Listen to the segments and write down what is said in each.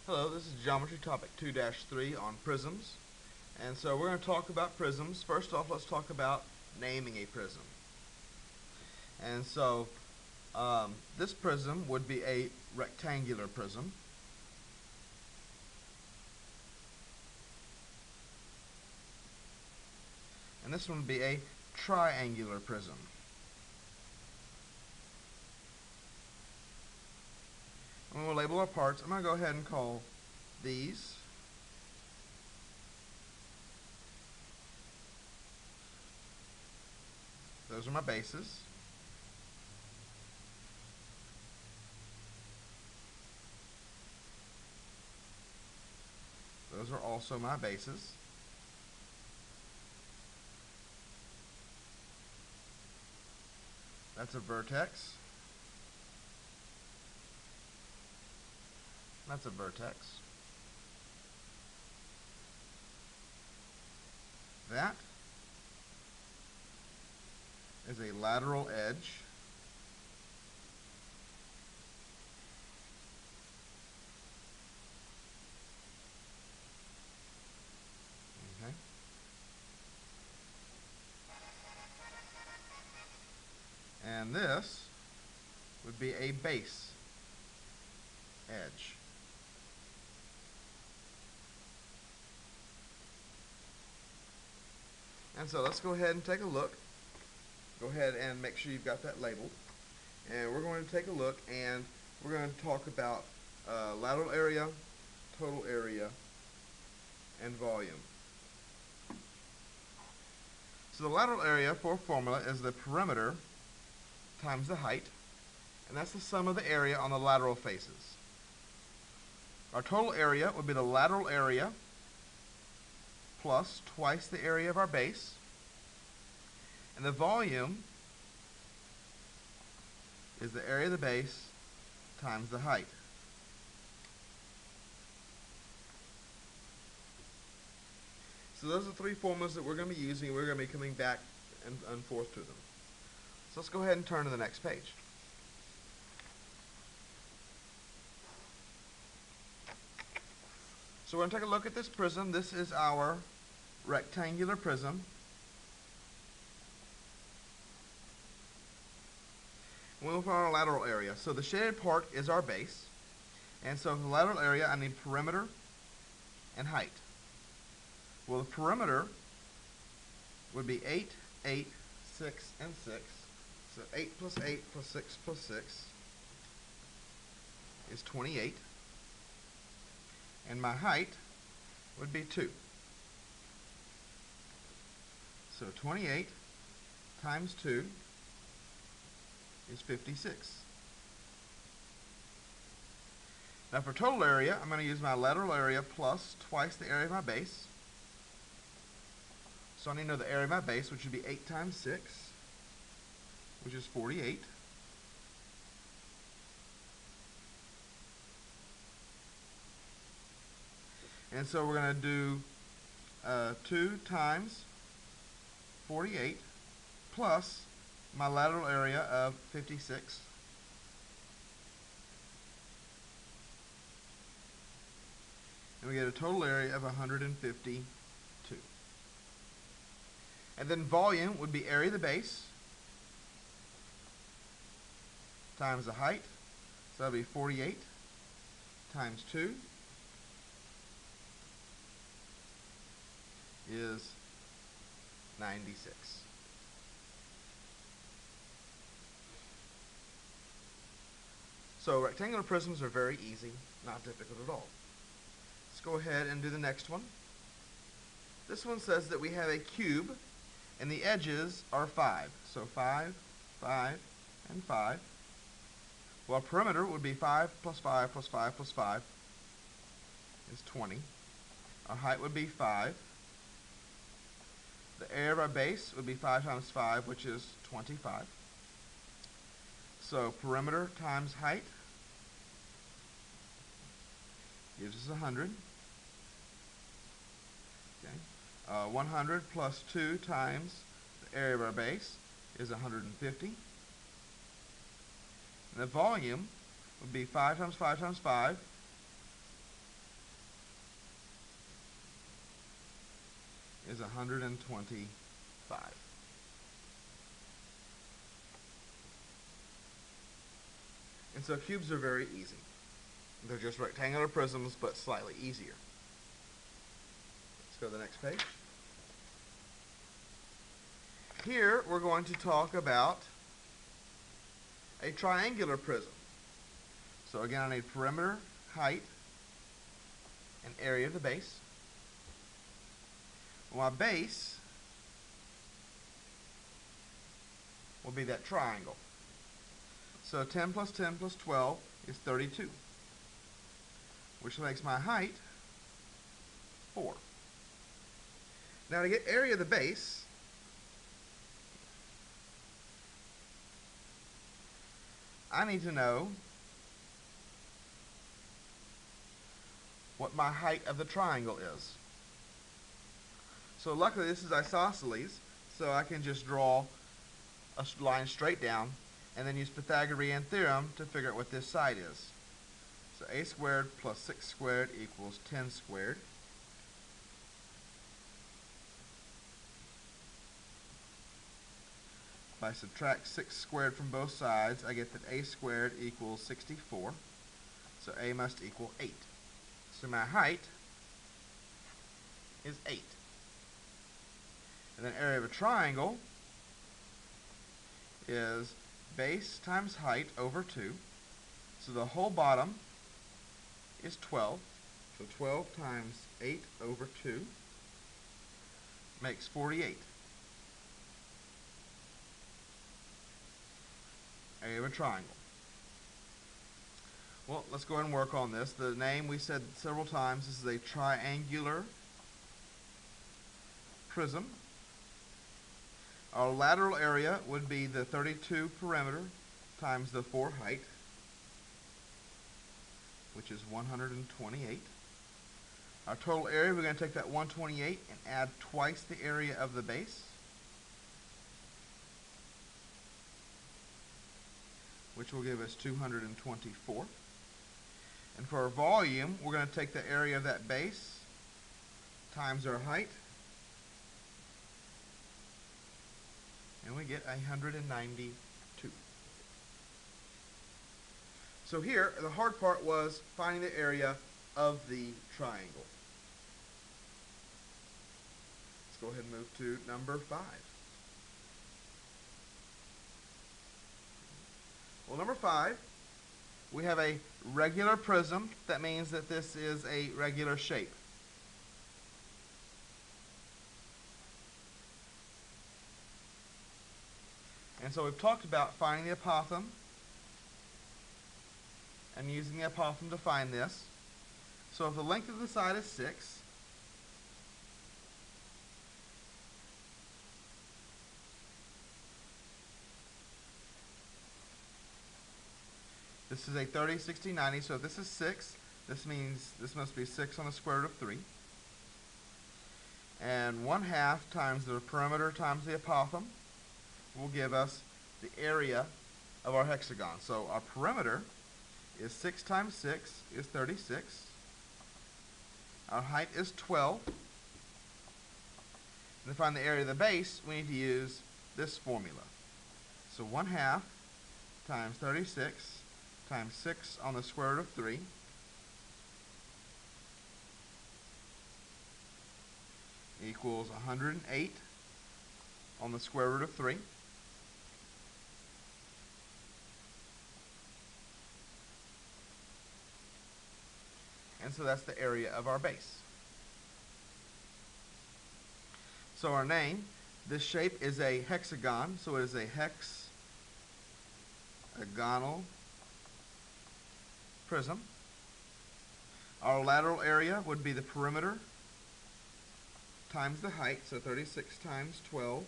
Hello, this is Geometry Topic 2-3 on prisms. And so we're going to talk about prisms. First off, let's talk about naming a prism. And so this prism would be a rectangular prism. And this one would be a triangular prism. And we'll label our parts. I'm going to go ahead and call these those are my bases. Those are also my bases. That's a vertex. That's a vertex. That is a lateral edge. Okay. And this would be a base edge. And so let's go ahead and take a look. Go ahead and make sure you've got that labeled. And we're going to take a look and we're going to talk about lateral area, total area, and volume. So the lateral area for formula is the perimeter times the height, and that's the sum of the area on the lateral faces. Our total area would be the lateral area plus twice the area of our base, and the volume is the area of the base times the height. So those are three formulas that we're going to be using. We're going to be coming back and forth to them. So let's go ahead and turn to the next page. So we're going to take a look at this prism. This is our rectangular prism. We'll find our lateral area. So the shaded part is our base. And so for the lateral area, I need perimeter and height. Well, the perimeter would be 8, 8, 6, and 6. So 8 plus 8 plus 6 plus 6 is 28. And my height would be 2. So 28 times 2 is 56. Now for total area, I'm going to use my lateral area plus twice the area of my base. So I need to know the area of my base, which would be 8 times 6, which is 48. And so we're going to do 2 times 48 plus my lateral area of 56. And we get a total area of 152. And then volume would be area of the base times the height. So that would be 48 times 2 is 96. So rectangular prisms are very easy, not difficult at all. Let's go ahead and do the next one. This one says that we have a cube and the edges are 5. So 5, 5, and 5. Well, perimeter would be 5 plus 5 plus 5 plus 5 is 20. Our height would be 5. The area of our base would be 5 times 5, which is 25. So perimeter times height gives us 100. Okay. 100 plus 2 times the area of our base is 150. And the volume would be 5 times 5 times 5, is 125. And so cubes are very easy. They're just rectangular prisms, but slightly easier. Let's go to the next page. Here we're going to talk about a triangular prism. So again, I need perimeter, height, and area of the base. Well, my base will be that triangle. So 10 plus 10 plus 12 is 32, which makes my height 4. Now to get area of the base, I need to know what my height of the triangle is. So luckily this is isosceles, so I can just draw a line straight down and then use Pythagorean theorem to figure out what this side is. So a squared plus 6 squared equals 10 squared. If I subtract 6 squared from both sides, I get that a squared equals 64. So a must equal 8. So my height is 8. And then area of a triangle is base times height over 2. So the whole bottom is 12. So 12 times 8 over 2 makes 48. Area of a triangle. Well, let's go ahead and work on this. The name we said several times, this is a triangular prism. Our lateral area would be the 32 perimeter times the 4 height, which is 128. Our total area, we're going to take that 128 and add twice the area of the base, which will give us 224. And for our volume, we're going to take the area of that base times our height, and we get 192. So here, the hard part was finding the area of the triangle. Let's go ahead and move to number 5. Well, number 5, we have a regular prism. That means that this is a regular shape. And so we've talked about finding the apothem and using the apothem to find this. So if the length of the side is 6, this is a 30, 60, 90, so if this is 6, this means this must be 6 on the square root of 3. And 1/2 times the perimeter times the apothem will give us the area of our hexagon. So our perimeter is 6 times 6 is 36. Our height is 12. And to find the area of the base, we need to use this formula. So 1/2 times 36 times 6 on the square root of 3 equals 108 on the square root of 3. And so that's the area of our base. So our name, this shape is a hexagon, so it is a hexagonal prism. Our lateral area would be the perimeter times the height, so 36 times 12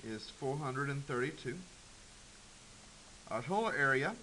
is 432. Our total area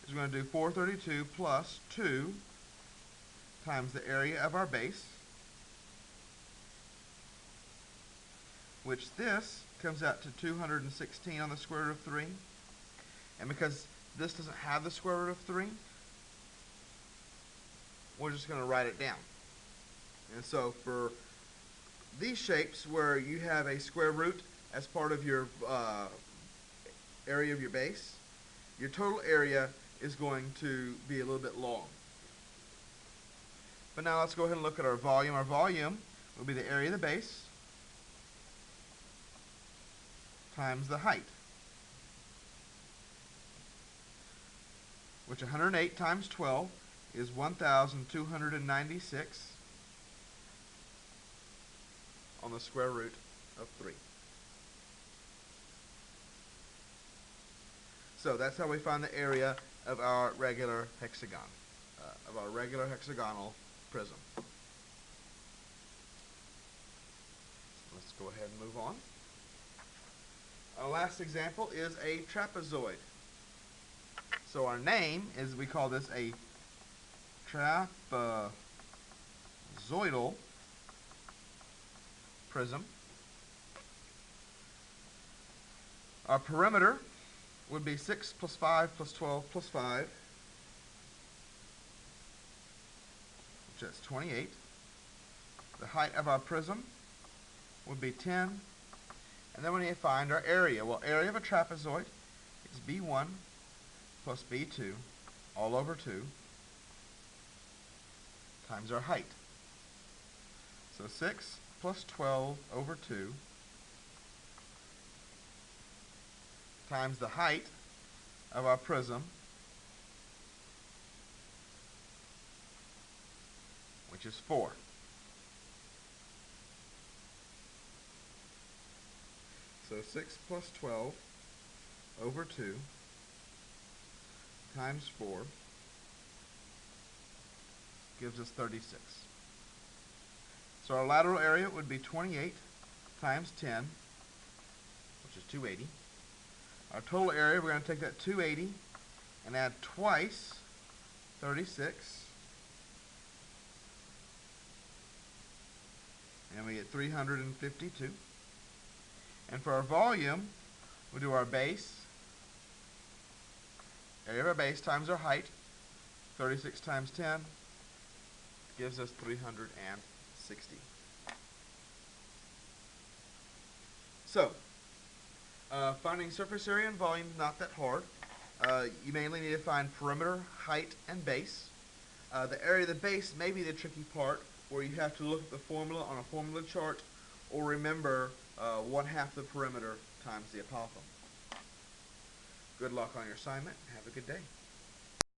is going to do 432 plus 2 times the area of our base, which this comes out to 216 on the square root of 3. And because this doesn't have the square root of 3, we're just going to write it down. And so for these shapes where you have a square root as part of your area of your base, your total area is going to be a little bit long. But now let's go ahead and look at our volume. Our volume will be the area of the base times the height, which 108 times 12 is 1,296 on the square root of 3. So that's how we find the area of our regular hexagon, of our regular hexagonal prism. Let's go ahead and move on. Our last example is a trapezoid. So our name is, we call this a trapezoidal prism. Our perimeter would be 6 plus 5 plus 12 plus 5, which is 28. The height of our prism would be 10. And then we need to find our area. Well, area of a trapezoid is B1 plus B2 all over 2 times our height. So 6 plus 12 over 2 times the height of our prism, which is 4. So 6 plus 12 over 2 times 4 gives us 36. So our lateral area would be 28 times 10, which is 280. Our total area, we're going to take that 280 and add twice 36, and we get 352. And for our volume, we'll do our base, area of our base times our height, 36 times 10 gives us 360. So, finding surface area and volume is not that hard. You mainly need to find perimeter, height, and base. The area of the base may be the tricky part, where you have to look at the formula on a formula chart, or remember 1/2 the perimeter times the apothem. Good luck on your assignment. Have a good day.